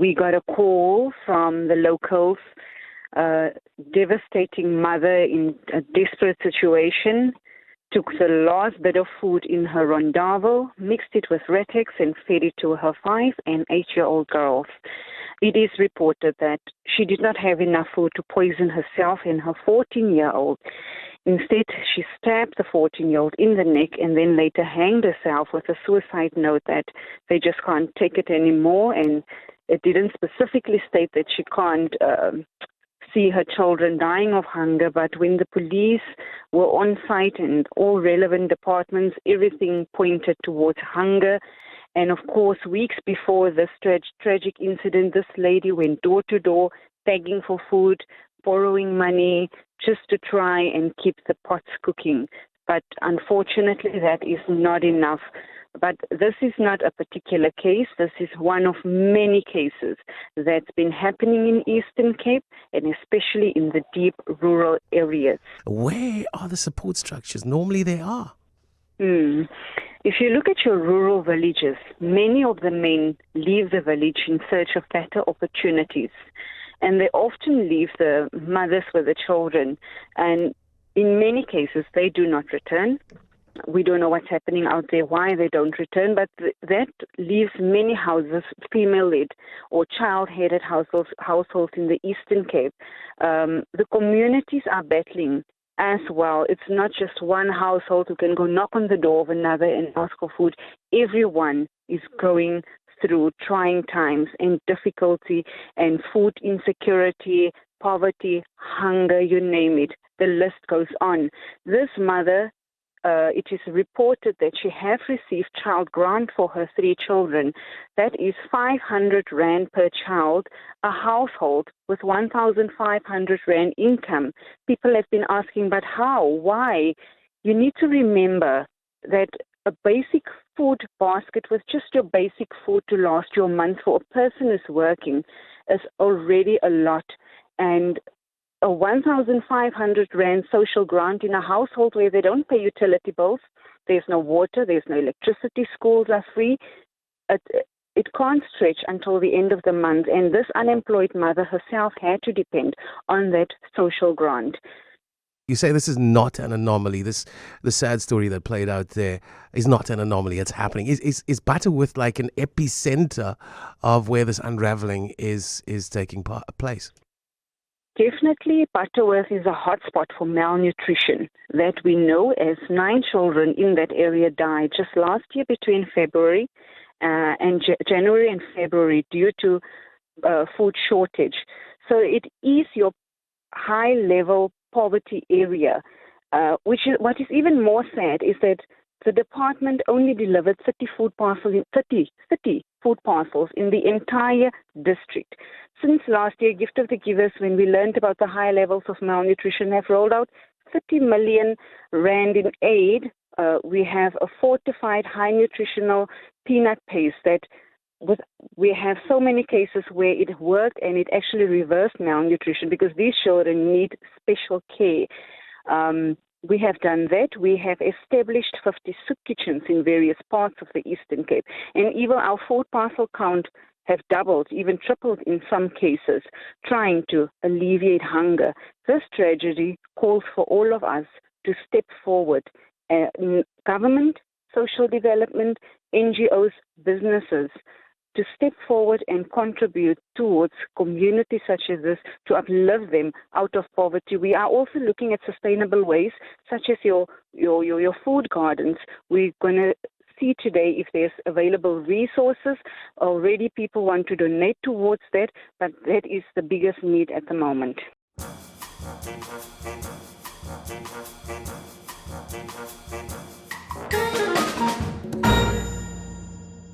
We got a call from the locals, devastating mother in a desperate situation, took the last bit of food in her rondavo, mixed it with Retex and fed it to her 5- and 8-year-old girls. It is reported that she did not have enough food to poison herself and her 14-year-old. Instead, she stabbed the 14-year-old in the neck and then later hanged herself with a suicide note that they just can't take it anymore, and it didn't specifically state that she can't see her children dying of hunger, but when the police were on site and all relevant departments, everything pointed towards hunger. And of course, weeks before this tragic incident, this lady went door to door begging for food, borrowing money, just to try and keep the pots cooking. But unfortunately, that is not enough. But this is not a particular case. This is one of many cases that's been happening in Eastern Cape, and especially in the deep rural areas. Where are the support structures? Normally they are. If you look at your rural villages, many of the men leave the village in search of better opportunities. And they often leave the mothers with the children. And in many cases, they do not return. We don't know what's happening out there, why they don't return, but that leaves many houses, female-led or child-headed households in the Eastern Cape. The communities are battling as well. It's not just one household who can go knock on the door of another and ask for food. Everyone is going through trying times and difficulty and food insecurity, poverty, hunger, you name it. The list goes on. This mother, it is reported that she has received child grant for her 3 children. That is 500 Rand per child, a household with 1,500 Rand income. People have been asking, but how? Why? You need to remember that a basic food basket with just your basic food to last your month for a person who's working is already a lot. And a 1,500 Rand social grant in a household where they don't pay utility bills, there's no water, there's no electricity, schools are free, it can't stretch until the end of the month. And this unemployed mother herself had to depend on that social grant. You say this is not an anomaly. The sad story that played out there is not an anomaly. It's happening. Is Butterworth like an epicenter of where this unraveling is taking place? Definitely, Butterworth is a hotspot for malnutrition that we know, as 9 children in that area died just last year between February and January and February due to food shortage. So it is your high-level poverty area, which is what is even more sad is that the department only delivered 30 food parcels in the entire district. Since last year, Gift of the Givers, when we learned about the high levels of malnutrition, have rolled out 30 million Rand in aid. We have a fortified high nutritional peanut paste that we have so many cases where it worked and it actually reversed malnutrition because these children need special care. We have done that. We have established 50 soup kitchens in various parts of the Eastern Cape. And even our food parcel count have doubled, even tripled in some cases, trying to alleviate hunger. This tragedy calls for all of us to step forward. Government, social development, NGOs, businesses, to step forward and contribute towards communities such as this to uplift them out of poverty. We are also looking at sustainable ways, such as your food gardens. We're going to see today if there's available resources. Already people want to donate towards that, but that is the biggest need at the moment.